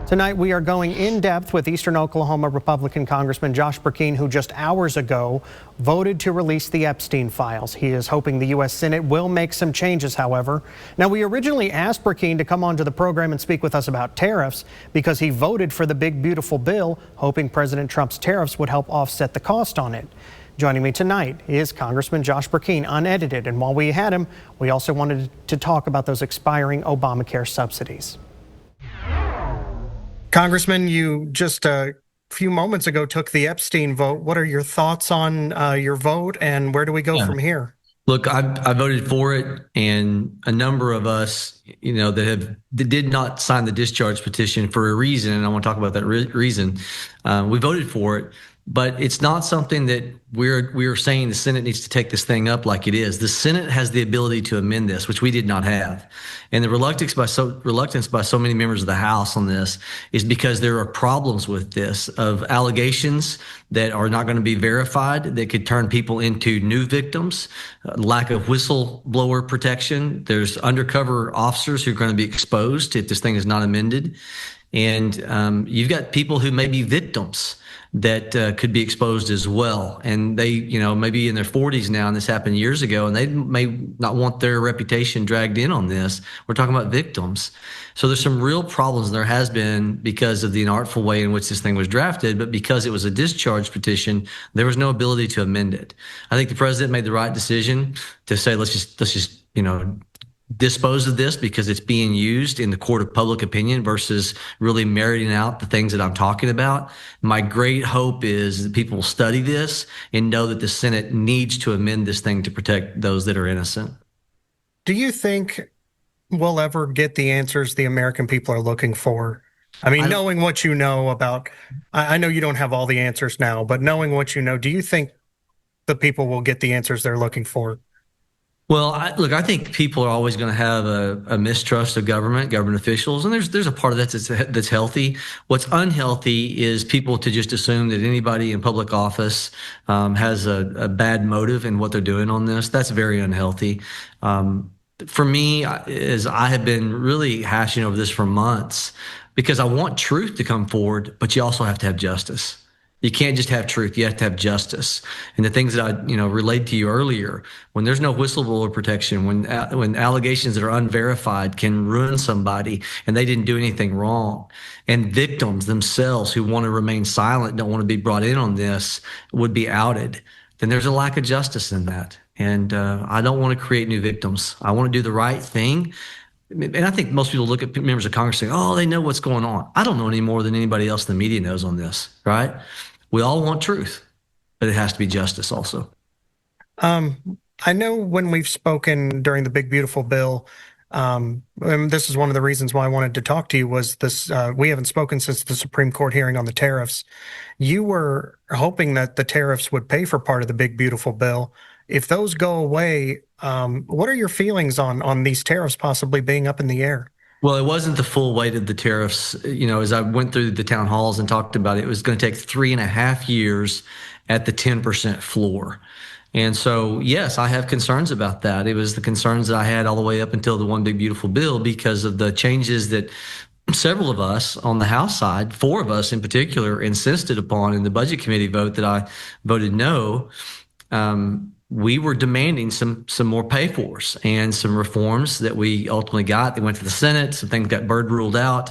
Tonight, we are going in depth with Eastern Oklahoma Republican Congressman Josh Brecheen, who just hours ago voted to release the Epstein files. He is hoping the U.S. Senate will make some changes, however. Now, we originally asked Brecheen to come onto the program and speak with us about tariffs because he voted for the big, beautiful bill, hoping President Trump's tariffs would help offset the cost on it. Joining me tonight is Congressman Josh Brecheen, unedited. And while we had him, we also wanted to talk about those expiring Obamacare subsidies. Congressman, you just a few moments ago took the Epstein vote. What are your thoughts on your vote, and where do we go from here? Look, I voted for it, and a number of us, that did not sign the discharge petition for a reason, and I want to talk about that reason. We voted for it, but it's not something that we're saying the Senate needs to take this thing up like it is. The Senate has the ability to amend this, which we did not have. And the reluctance by so many members of the House on this is because there are problems with this of allegations that are not going to be verified that could turn people into new victims, lack of whistleblower protection. There's undercover officers who are going to be exposed if this thing is not amended. And you've got people who may be victims that could be exposed as well. And they, maybe in their 40s now, and this happened years ago, and they may not want their reputation dragged in on this. We're talking about victims. So there's some real problems there has been because of the inartful way in which this thing was drafted, but because it was a discharge petition, there was no ability to amend it. I think the president made the right decision to say, let's just dispose of this because it's being used in the court of public opinion versus really meriting out the things that I'm talking about. My great hope is that people will study this and know that the Senate needs to amend this thing to protect those that are innocent. Do you think we'll ever get the answers the American people are looking for? I mean, knowing what you know about, I know you don't have all the answers now, but knowing what you know, do you think the people will get the answers they're looking for? Well, I think people are always going to have a mistrust of government officials, and there's a part of that that's healthy. What's unhealthy is people to just assume that anybody in public office has a bad motive in what they're doing on this. That's very unhealthy. For me, as I have been really hashing over this for months, because I want truth to come forward, but you also have to have justice. You can't just have truth. You have to have justice. And the things that I, relayed to you earlier, when there's no whistleblower protection, when allegations that are unverified can ruin somebody and they didn't do anything wrong, and victims themselves who want to remain silent, don't want to be brought in on this, would be outed, then there's a lack of justice in that. And I don't want to create new victims. I want to do the right thing. And I think most people look at members of Congress and say, oh, they know what's going on. I don't know any more than anybody else in the media knows on this, right? We all want truth, but it has to be justice also. I know when we've spoken during the big, beautiful bill, and this is one of the reasons why I wanted to talk to you, was this, we haven't spoken since the Supreme Court hearing on the tariffs. You were hoping that the tariffs would pay for part of the big, beautiful bill. If those go away, what are your feelings on these tariffs possibly being up in the air? Well, it wasn't the full weight of the tariffs. As I went through the town halls and talked about it, it was going to take 3.5 years at the 10% floor. And so, yes, I have concerns about that. It was the concerns that I had all the way up until the one big, beautiful bill because of the changes that several of us on the House side, 4 of us in particular, insisted upon in the Budget Committee vote that I voted no. We were demanding some more pay-fors and some reforms that we ultimately got. They went to the Senate. Some things got bird ruled out,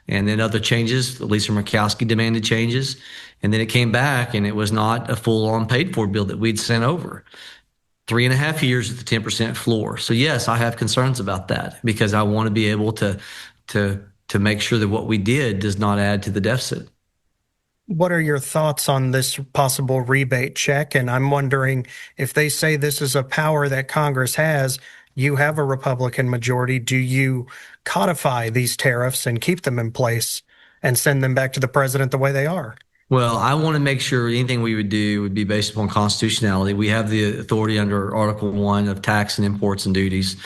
and then other changes. Lisa Murkowski demanded changes, and then it came back, and it was not a full-on paid-for bill that we'd sent over. 3.5 years at the 10% floor. So yes, I have concerns about that because I want to be able to make sure that what we did does not add to the deficit. What are your thoughts on this possible rebate check? And I'm wondering if they say this is a power that Congress has, you have a Republican majority, do you codify these tariffs and keep them in place and send them back to the president the way they are? Well, I want to make sure anything we would do would be based upon constitutionality. We have the authority under Article 1 of tax and imports and duties.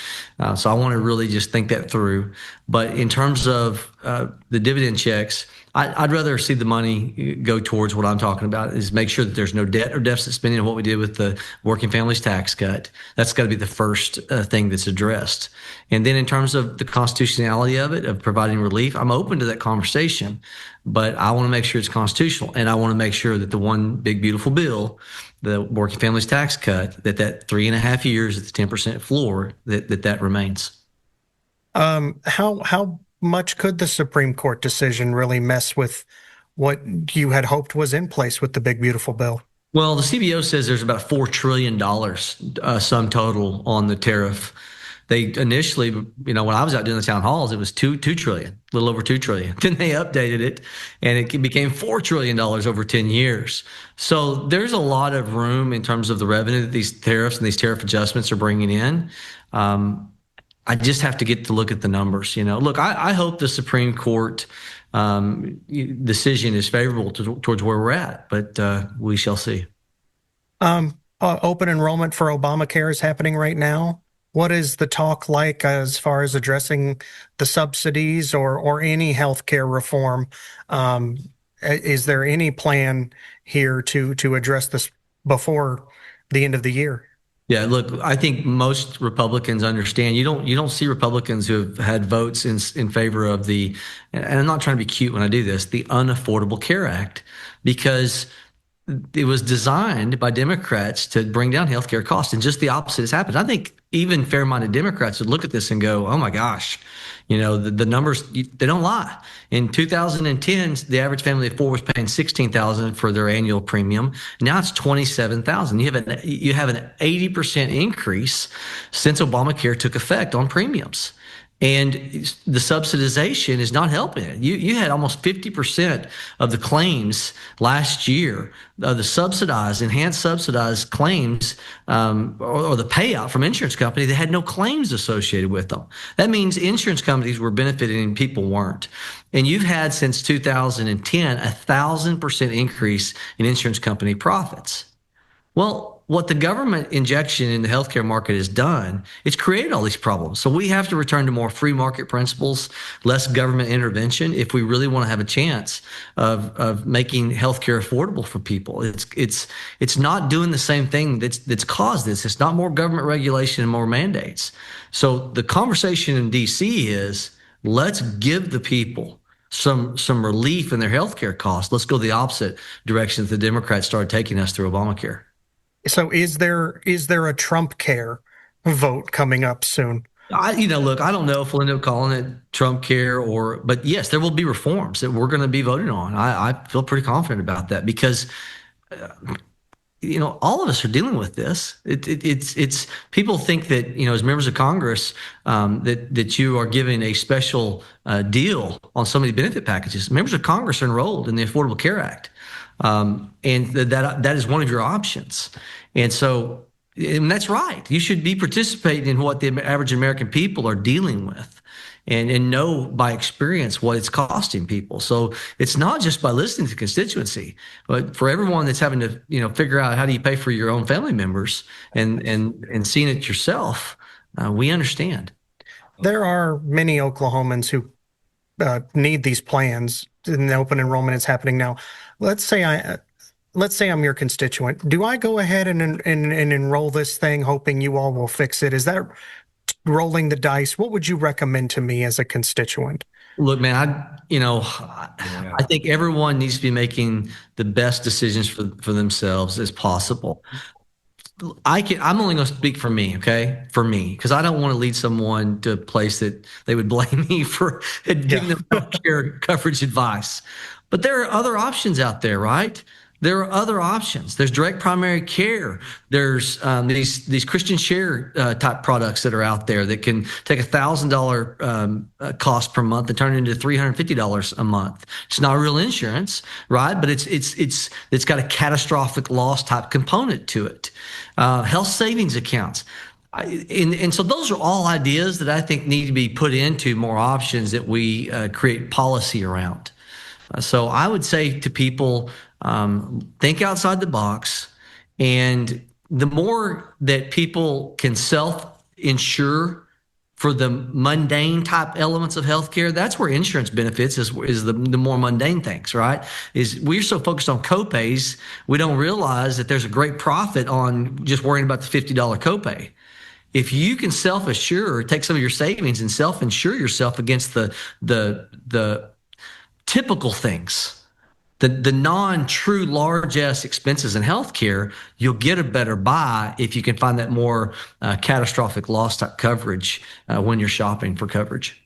So I want to really just think that through. But in terms of the dividend checks, I'd rather see the money go towards what I'm talking about, is make sure that there's no debt or deficit spending, and what we did with the working families tax cut. That's got to be the first thing that's addressed. And then in terms of the constitutionality of it, of providing relief, I'm open to that conversation, but I want to make sure it's constitutional. And I want to make sure that the one big, beautiful bill, the working families tax cut, that 3.5 years at the 10% floor, that remains. How much could the Supreme Court decision really mess with what you had hoped was in place with the big beautiful bill? Well, the CBO says there's about $4 trillion sum total on the tariff. They initially, when I was out doing the town halls, it was two trillion, a little over 2 trillion. Then they updated it, and it became $4 trillion over 10 years. So there's a lot of room in terms of the revenue that these tariffs and these tariff adjustments are bringing in. I just have to get to look at the numbers. Look, I hope the Supreme Court decision is favorable towards where we're at, but we shall see. Open enrollment for Obamacare is happening right now. What is the talk like as far as addressing the subsidies or any health care reform? Is there any plan here to address this before the end of the year? Yeah, look, I think most Republicans understand. You don't see Republicans who have had votes in favor of and I'm not trying to be cute when I do this, the Unaffordable Care Act, because it was designed by Democrats to bring down healthcare costs, and just the opposite has happened. I think even fair-minded Democrats would look at this and go, "Oh my gosh, the numbers, they don't lie." In 2010, the average family of four was paying $16,000 for their annual premium. Now it's $27,000. You have an 80% increase since Obamacare took effect on premiums. And the subsidization is not helping it. You had almost 50% of the claims last year, the enhanced subsidized claims, or the payout from insurance company that had no claims associated with them. That means insurance companies were benefiting and people weren't. And you've had since 2010 1,000% increase in insurance company profits. Well, what the government injection in the healthcare market has done, it's created all these problems. So we have to return to more free market principles, less government intervention, if we really want to have a chance of making healthcare affordable for people. It's not doing the same thing that's caused this. It's not more government regulation and more mandates. So the conversation in DC is, let's give the people some relief in their healthcare costs. Let's go the opposite direction that the Democrats started taking us through Obamacare. So is there a Trump care vote coming up soon? Look, I don't know if we'll end up calling it Trump care but yes, there will be reforms that we're going to be voting on. I feel pretty confident about that because, all of us are dealing with this. It's people think that, as members of Congress, that you are giving a special deal on so many benefit packages. Members of Congress are enrolled in the Affordable Care Act. And that is one of your options. And so, and that's right. You should be participating in what the average American people are dealing with and know by experience what it's costing people. So it's not just by listening to constituency, but for everyone that's having to, figure out how do you pay for your own family members and seeing it yourself, we understand. There are many Oklahomans who need these plans, and the open enrollment is happening now. Let's say I'm your constituent. Do I go ahead and enroll this thing, hoping you all will fix it? Is that rolling the dice? What would you recommend to me as a constituent? Look, man, I think everyone needs to be making the best decisions for themselves as possible. I'm only going to speak for me, okay? For me, because I don't want to lead someone to a place that they would blame me for giving them healthcare coverage advice. But there are other options out there, right? There are other options. There's direct primary care. There's these Christian share type products that are out there that can take $1,000 cost per month and turn it into $350 a month. It's not real insurance, right? But it's got a catastrophic loss type component to it. Health savings accounts. And so those are all ideas that I think need to be put into more options that we create policy around. So I would say to people, think outside the box. And the more that people can self-insure for the mundane type elements of healthcare, that's where insurance benefits is the more mundane things, right? Is we're so focused on copays, we don't realize that there's a great profit on just worrying about the $50 copay. If you can self-assure, take some of your savings and self-insure yourself against the typical things, the non-true large-ass expenses in healthcare, you'll get a better buy if you can find that more catastrophic loss type coverage when you're shopping for coverage.